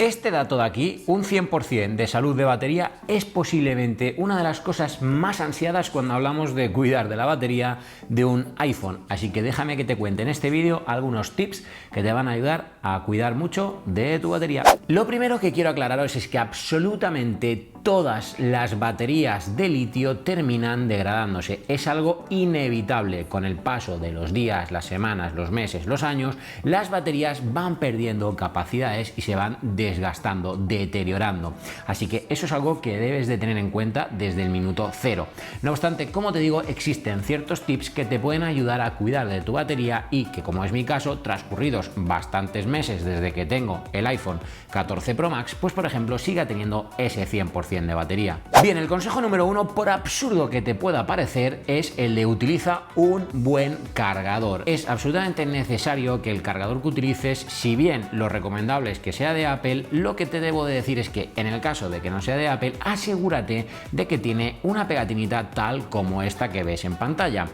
Este dato de aquí, un 100% de salud de batería, es posiblemente una de las cosas más ansiadas cuando hablamos de cuidar de la batería de un iPhone. Así que déjame que te cuente en este vídeo algunos tips que te van a ayudar a cuidar mucho de tu batería. Lo primero que quiero aclararos es que absolutamente todas las baterías de litio terminan degradándose. Es algo inevitable. Con el paso de los días, las semanas, los meses, los años, las baterías van perdiendo capacidades y se van desgastando, deteriorando. Así que eso es algo que debes de tener en cuenta desde el minuto cero. No obstante, como te digo, existen ciertos tips que te pueden ayudar a cuidar de tu batería y que, como es mi caso, transcurridos bastantes meses desde que tengo el iPhone 14 Pro Max, pues por ejemplo siga teniendo ese 100% de batería. Bien, el consejo número uno, por absurdo que te pueda parecer, es el de utiliza un buen cargador. Es absolutamente necesario que el cargador que utilices, si bien lo recomendable es que sea de Apple, lo que te debo de decir es que en el caso de que no sea de Apple, asegúrate de que tiene una pegatinita tal como esta que ves en pantalla.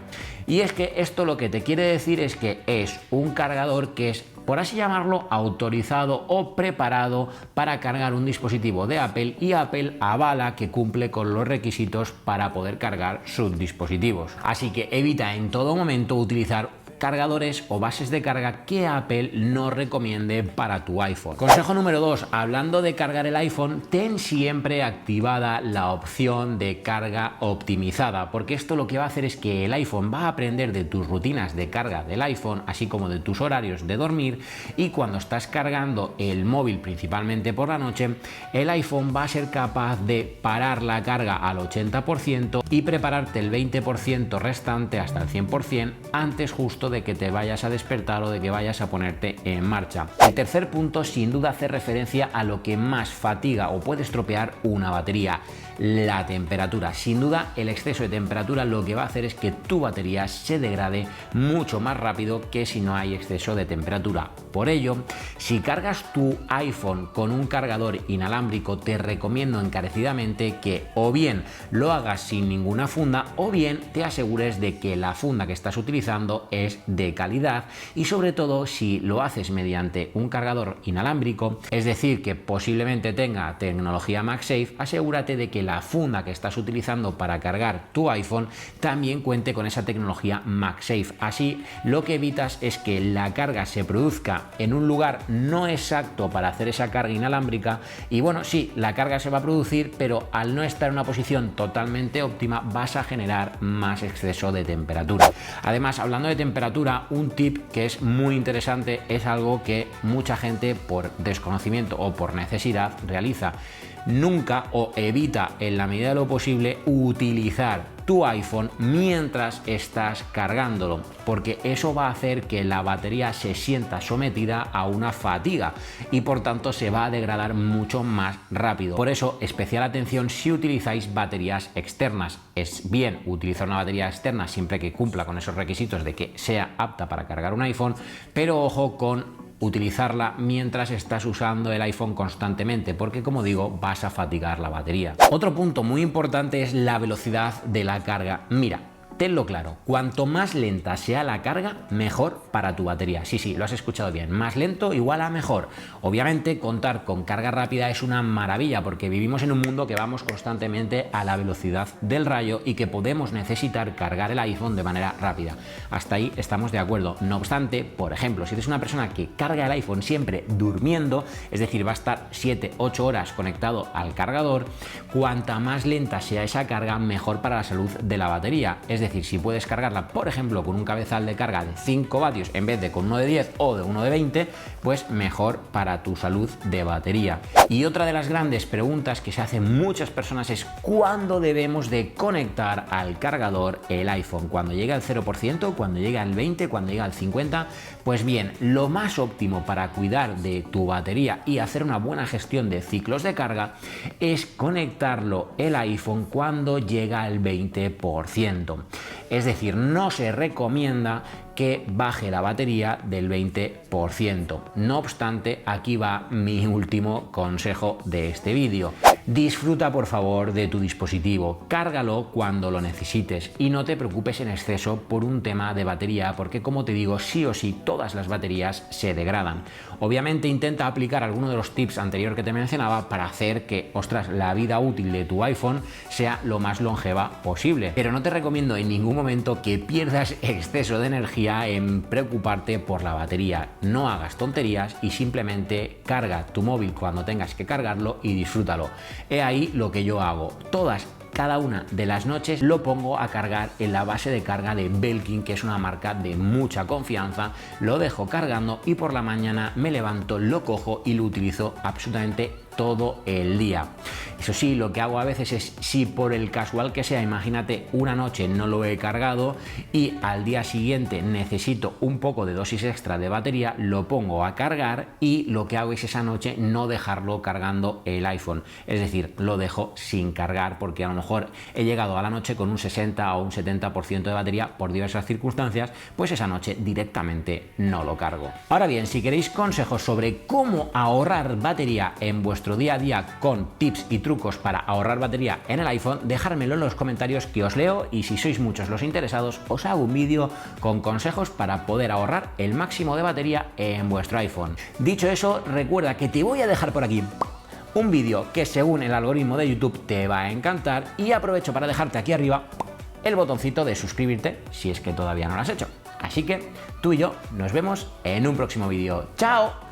Y es que esto lo que te quiere decir es que es un cargador que es, por así llamarlo, autorizado o preparado para cargar un dispositivo de Apple, y Apple avala que cumple con los requisitos para poder cargar sus dispositivos. Así que evita en todo momento utilizar cargadores o bases de carga que Apple no recomiende para tu iPhone. Consejo número 2, hablando de cargar el iPhone, ten siempre activada la opción de carga optimizada, porque esto lo que va a hacer es que el iPhone va a aprender de tus rutinas de carga del iPhone, así como de tus horarios de dormir, y cuando estás cargando el móvil principalmente por la noche, el iPhone va a ser capaz de parar la carga al 80% y prepararte el 20% restante hasta el 100% antes justo de que te vayas a despertar o de que vayas a ponerte en marcha. El tercer punto sin duda hace referencia a lo que más fatiga o puede estropear una batería: la temperatura. Sin duda, el exceso de temperatura lo que va a hacer es que tu batería se degrade mucho más rápido que si no hay exceso de temperatura. Por ello, si cargas tu iPhone con un cargador inalámbrico, te recomiendo encarecidamente que o bien lo hagas sin ninguna funda o bien te asegures de que la funda que estás utilizando es de calidad, y sobre todo si lo haces mediante un cargador inalámbrico, es decir, que posiblemente tenga tecnología MagSafe, asegúrate de que la funda que estás utilizando para cargar tu iPhone también cuente con esa tecnología MagSafe. Así lo que evitas es que la carga se produzca en un lugar no exacto para hacer esa carga inalámbrica, y bueno, sí, la carga se va a producir, pero al no estar en una posición totalmente óptima vas a generar más exceso de temperatura. Además, hablando de temperatura, un tip que es muy interesante, es algo que mucha gente por desconocimiento o por necesidad realiza. Nunca o evita en la medida de lo posible utilizar tu iPhone mientras estás cargándolo, porque eso va a hacer que la batería se sienta sometida a una fatiga y por tanto se va a degradar mucho más rápido. Por eso, especial atención si utilizáis baterías externas. Es bien utilizar una batería externa siempre que cumpla con esos requisitos de que sea apta para cargar un iPhone, pero ojo con utilizarla mientras estás usando el iPhone constantemente, porque como digo, vas a fatigar la batería. Otro punto muy importante es la velocidad de la carga. Mira, tenlo claro, cuanto más lenta sea la carga, mejor para tu batería. Sí, sí, lo has escuchado bien, más lento igual a mejor. Obviamente, contar con carga rápida es una maravilla, porque vivimos en un mundo que vamos constantemente a la velocidad del rayo y que podemos necesitar cargar el iPhone de manera rápida. Hasta ahí estamos de acuerdo. No obstante, por ejemplo, si eres una persona que carga el iPhone siempre durmiendo, es decir, va a estar 7-8 horas conectado al cargador, cuanta más lenta sea esa carga, mejor para la salud de la batería. Es decir, si puedes cargarla, por ejemplo, con un cabezal de carga de 5 vatios en vez de con uno de 10 o de uno de 20, pues mejor para tu salud de batería. Y otra de las grandes preguntas que se hacen muchas personas es ¿cuándo debemos de conectar al cargador el iPhone? ¿Cuando llega al 0%? ¿Cuando llega al 20%? ¿Cuando llega al 50%? Pues bien, lo más óptimo para cuidar de tu batería y hacer una buena gestión de ciclos de carga es conectarlo el iPhone cuando llega al 20%. Es decir, no se recomienda que baje la batería del 20%. No obstante, aquí va mi último consejo de este vídeo. Disfruta por favor de tu dispositivo, cárgalo cuando lo necesites y no te preocupes en exceso por un tema de batería, porque como te digo, sí o sí todas las baterías se degradan. Obviamente intenta aplicar alguno de los tips anteriores que te mencionaba para hacer que, ostras, la vida útil de tu iPhone sea lo más longeva posible. Pero no te recomiendo en ningún momento que pierdas exceso de energía en preocuparte por la batería. No hagas tonterías y simplemente carga tu móvil cuando tengas que cargarlo y disfrútalo. He ahí lo que yo hago. Cada una de las noches lo pongo a cargar en la base de carga de Belkin, que es una marca de mucha confianza. Lo dejo cargando y por la mañana me levanto, lo cojo y lo utilizo absolutamente todo el día. Eso sí, lo que hago a veces es, si por el casual que sea, imagínate una noche no lo he cargado y al día siguiente necesito un poco de dosis extra de batería, lo pongo a cargar y lo que hago es esa noche no dejarlo cargando el iPhone. Es decir, lo dejo sin cargar porque a lo mejor he llegado a la noche con un 60 o un 70% de batería por diversas circunstancias, pues esa noche directamente no lo cargo. Ahora bien, si queréis consejos sobre cómo ahorrar batería en vuestro día a día con tips y trucos para ahorrar batería en el iPhone, dejármelo en los comentarios que os leo y si sois muchos los interesados os hago un vídeo con consejos para poder ahorrar el máximo de batería en vuestro iPhone. Dicho eso, recuerda que te voy a dejar por aquí un vídeo que según el algoritmo de YouTube te va a encantar y aprovecho para dejarte aquí arriba el botoncito de suscribirte si es que todavía no lo has hecho. Así que tú y yo nos vemos en un próximo vídeo. ¡Chao!